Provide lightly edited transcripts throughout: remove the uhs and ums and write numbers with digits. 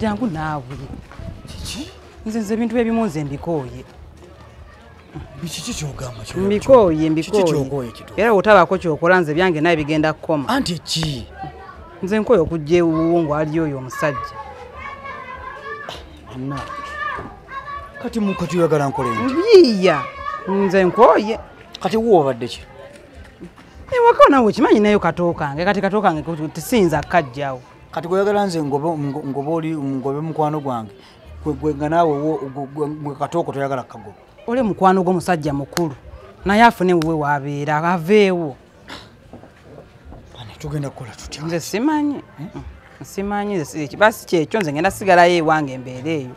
jangu naawe nze ebintu ebimu nze mbikooye biki kyogamba kyo mbikooye era otabako kyokola nze byange naye bigenda kukoma anti ki nze nkooye okujja ewuwo ali oyo omusajja anna kati mukati oyagala nkole biya nze nkooye kati wo obadde ki ewaka nawe kimanyi nayo katookange kati katookange tisinza kajjawo kati goyagala nze ngobe mukwano gwange gwenga naawe katooko toyagala kagoba ole mukwano gw'omusajja mukulu naye afune wuwe wabeera aveewo tugenda kukola tutya nze simanyi basi kyekyo nze ngenda sigalayo ewange embeera eyo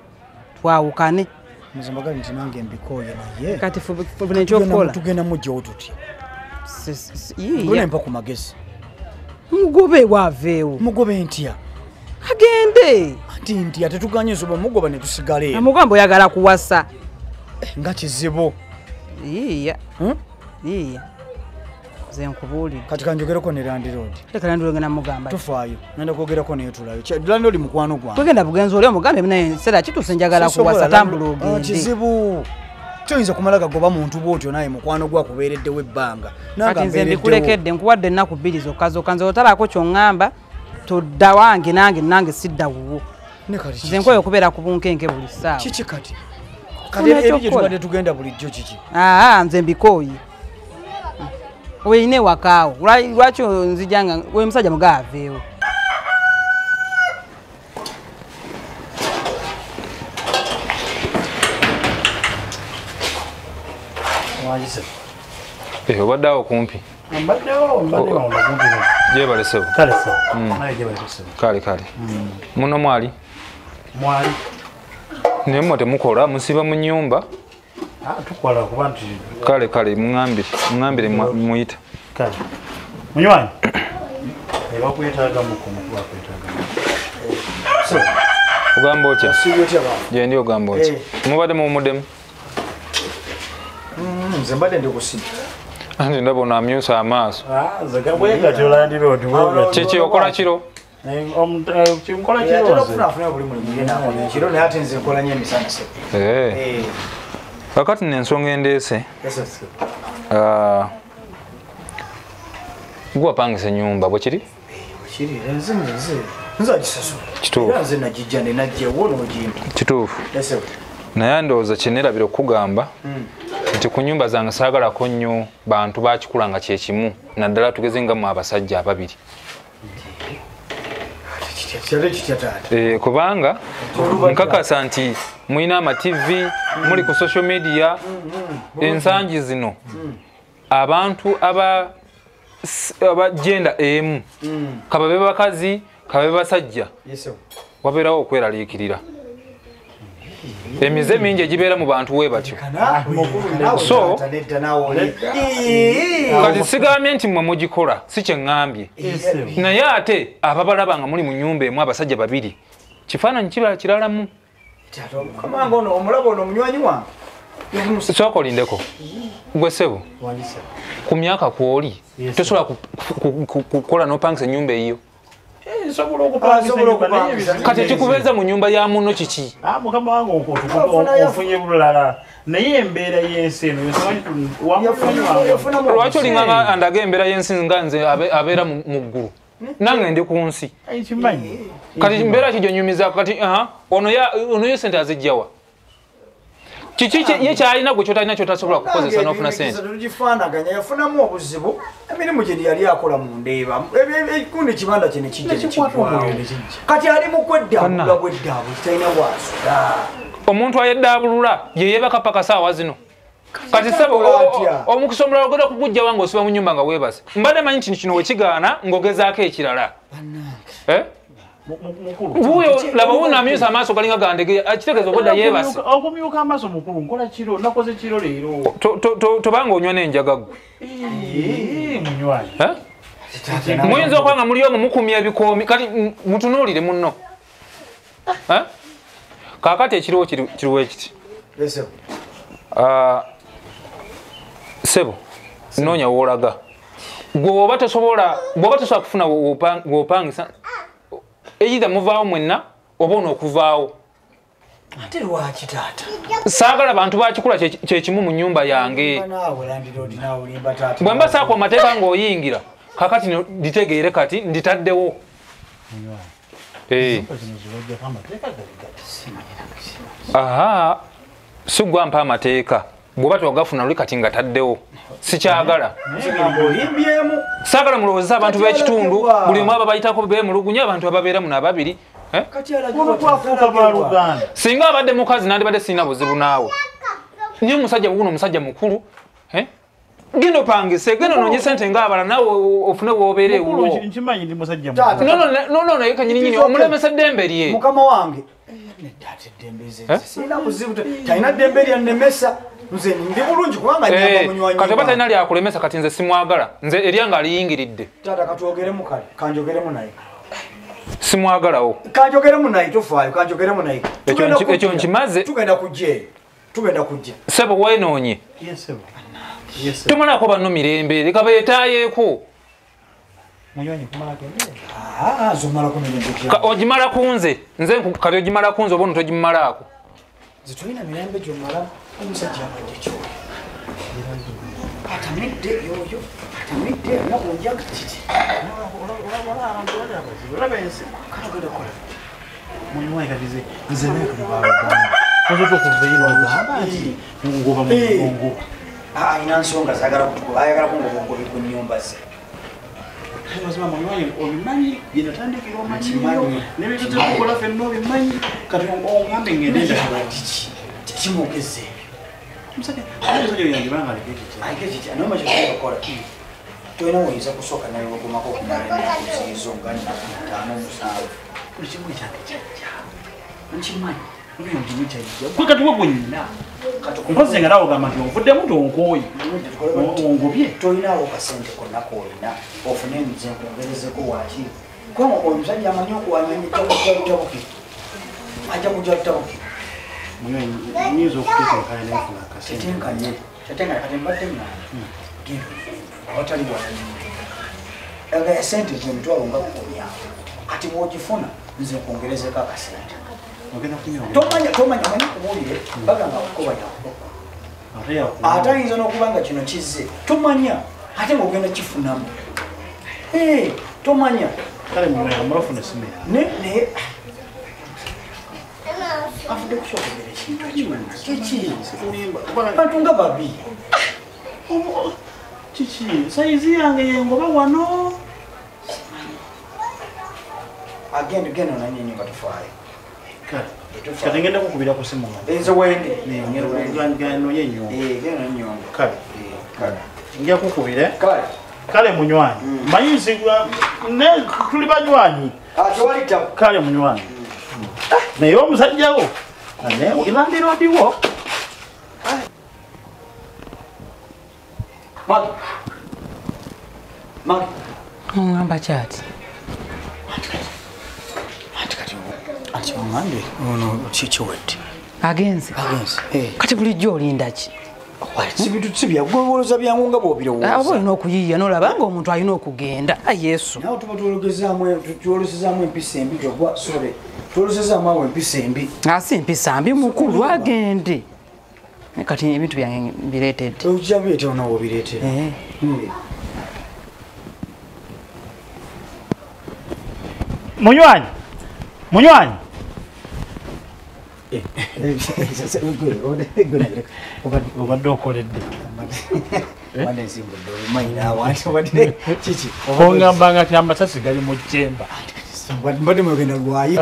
twawukane nze mbagali nti nange mbikooye naye kati fubune ekyokukola tugenda mujjawo tutya yiya mpa ku magezi mugobe waaveewo mugobe ntya agende anti ntya tetuganye nsoba mugoba ne tusigala eyo amugamba oyagala kuwasa nga kizibu yiya nze nkubuulire kati kanjogereko ne landiroodi leka landiroodi ngenda mugamba tofaayo nenda kwogerako naye tulayo landiroodi mukwano gwange twegenda bugenzi oli omugambe naye seera kituuse njagala kuwasa tambula ogende kizibu kyoyinza kumala kagoba muntu bwotyo naye mukwano gwa kubeereddewo ebbanga kati nze mbikulekedde nkuwadde ennaku bbiri zokka nze otalako kyoŋŋamba todda wange nange sidda wuwo nze nkweyo okubeera ku bunkenke buli ssaawa kiki kati ebyo gye tubadde tugenda bulijjo kiki nze mbikooyi weine wakaawo lwaki nzijanga we musajja mugaaveewo obadde awo kumpi gyebalesebo kale muno mwali naye mwe temukola musiba mu nnyumba kale muŋambire muyita munywanyi ogamba otya gyendi ogamba otya mubadde muwumuddemu nze mbadde ndikusiba anti ndaba onaamyusa amaaso kiki okola kiro kakati nensonga endeese gwapangisa ennyumba bwe kiri kituufu naye ndowooza kyenerabira okugamba nti ku nnyumba zange saagalako nnyo bantu bakikula nga kyekimu naddala tugeze nga mu abasajja ababiri kubanga nkakasa nti mulina amativi muli ku social media ensangi zino abantu abagenda emu kababe bakazi kababe basajja wabeerawo okweraliikirira emize mingi egibeera mu bantu we batyo so kati sigambye nti mmwe mugikola si kyeŋŋambye naye ate ababalaba nga muli mu nnyumba emu abasajja babiri kifaananyi kibala kiralamu sooka olindeko gwe ssebo ku myaka kwoli tosobola kukola n'opangisa ennyumba eyiyo kati ekikubeeza mu nnyumba ya muno kiki mukama wange ofunye bulala naye embeera y'ensi eno lwaki olinganga andaga embeera y'ensi nga nze abeera mu ggulu nange ndi ku nsi kati mbeera ki gyonyumiza kati ono yo sente azijjawa kiki ye kyalina gwe kyotalina kyotasobola kukozesa n'ofuna sente tugifaanaganya yafunamu obuzibu emirimu gye yali akola mu ndeeba ekikundi kibanda kye nekijja kati ali mu kweddabulula bweddaabwe kitalina waasola omuntu ayeddaabulula ye yeebaka paka saawa zino kati sebo omukisa omulala ogenda kugujjawa ng'osiba mu nnyumba nga weebase mbadde manyi nti kino wekigaana ng'ogezaako ekirala wuyo laba wunaamyusa amaaso galinga gandege kitegeeza obwedda yeebase okumyuka amaaso mukulu nkola kiro nakoze kiro leero tobanga onywa n'enjaga gwe munywanyi muyinza okuba nga muli omu mukumya ebikoomi kati mutunuulire munno kaakati ekiriwo kiriwo ekiti sebo noonya woolaga gwe bw'oba tosobola kufuna gw'opangisa either muvaawo mwenna obono okuvaawo ate lwaki taata saagala bantu bakikula kyekimu mu nyumba yange naawe landlord naawe olimba taata bwe mba saako amateeka ng'oyingira kakati nditegeere kati nditaddewo aha sigwa mpa amateeka bw'oba tewagafuna luli kati nga taddewo sikyagala saagala mulowoozesa abantu b'ekitundu buli omu aba bayitako beemulugunya abantu ababeera muno ababiri singa abadde mukazi nandibadde sirina buzibu naawe niye omusajja wuno omusajja mukulu genda opangise genda onoonye sente ngaabala naawe ofune bwobeera ewuwo naye kanyininyini omulemesa eddembe lye mukama wange sirina buzibu talina ddembe lyannemesa nze ndi bulungi kubanga nyamba munywanyi kati oba talina lyakulemesa kati nze simwagala nze eryanga aliyingiridde taata katwogeremu kale kanjogeremu naye simwagalawo kanjogeremu naye tofaayo kanjogeremu naye ekyo nkimaze tugenda kujja sebo wenoonye tomalako banno mirembe leka beetaayeeko ogimala ku nze kati ogimala ku nze oba ono togimalaako zitolina mirembe gyomala omusajja abadde kyo atamidde yoyo atamidde nakunjaga kiti ayina nsonga ayagala kungobaongobi ku nnyumba ze obimanyi byenatandikira omanyi nebintu tekukola fenna obimanyi kati ogambe ngende tekimugeze tolina woyinza kusooka naye bagumako okumalaziizo nga 5 7 kati wegwenyina nkoze nga nawe ogamba nti onvuddemu tonkooyi ongobye tolinawo kasente konna koolina ofune emize nkwongerezeko waki kubanga omusajja amanyi okuwanyanya ejjakujjalutabuki ajja kujja lutabuki nyinza okutetenkanya nefuna akasente tetenkanye kati mbadde nga awatali wanyanya esente zemitwalo nga 10 kati bwogifuna nze nkwongerezeko akasente tomanya kubuulire bagamba kukoba yakukoba ate ayinza n'okuba nga kino kizze tomanya ate ngaogenda kifunamu tomanya naye afudde kukyogera ekintu ekibantu nga babi kiki sayizi yange yengoba wano agenda onanyini nga tufaayo kati ngenda kukubira ku simu nze wendi noye enyongo kale nja kukubire kale munywanyi manyi tuli banywanyi kale munywanyi naye omusajjawo ilandirodiwo oŋŋamba kyati ati oŋŋambe ono kikiwedde agenze kati bulijjo olinda ki si byagwewoloza byangu nga bwobirowooza oba olina okuyiiya nolaba nga omuntu alina okugenda yesu nawe tuba twolosezaamu empisa embi togwa sole twolosezaamu awo empisa embi asi empisa mbi mukulu agende kati ebintu byange mbireetedde ojja bireetera nawe obireetera munywanyi obadde okoledde ongambanga ti amasasi gali mu kyemba mbadde mwegenda lwayi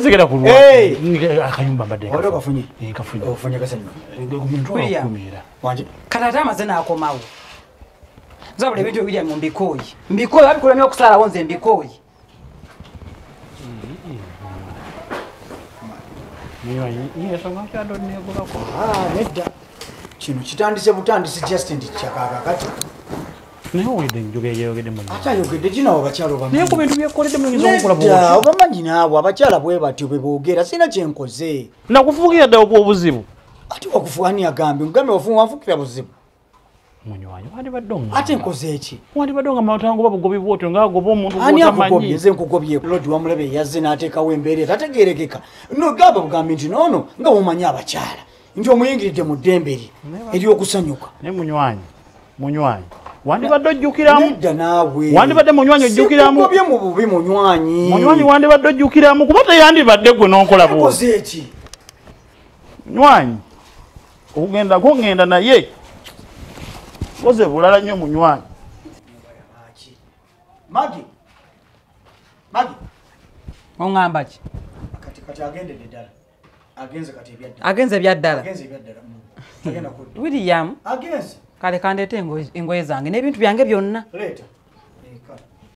segera kulwakayumba mbaddeofunye kati ate amaze n'akomawo zabula ebintu ebirya mu mbikooyi babikulemya okusaalawo nze mbikooyi nedda kino kitandise butandisi justin kyakaaga kati naye owedde enjoga eyayogedde ate ayogedde ginawo abakyala naye ku bintu byekoledde muyinza obamanyi naabwe abakyala bwe batyo bwe boogera sirina kyenkoze nakufuukira ddala obuzibu ate wakufuani agambe mugambe wanfukira buzibu Munywanyi wandi badonga. Ate nkoze eki? Wandi badonga matango babugobi bwoto nga gobo omuntu ani akugobye nze nkugobye lodi wamulebe yazze n'ateekawo embeera tategeerekeka no gamba bugambi nti noono nga womanyi abakyala nti omuyingiridde mu ddembe lye ery'okusanyuka ne munywanyi wandi badde ojjukiramu nedda naawe wandi badde munywanyi ojjukiramu sikugobye mu bubi munywanyi wandi badde ojjukiramu kuba teyandibadde gwe n'onkola bwo koze eki munywanyi okugenda naye koze bulala nnyo munywanyi Magi oŋŋamba ki kati agendedde ddala agenze ebyaddala tagenda William agenze kale kandeete engoye zange n'ebintu byange byonna leeta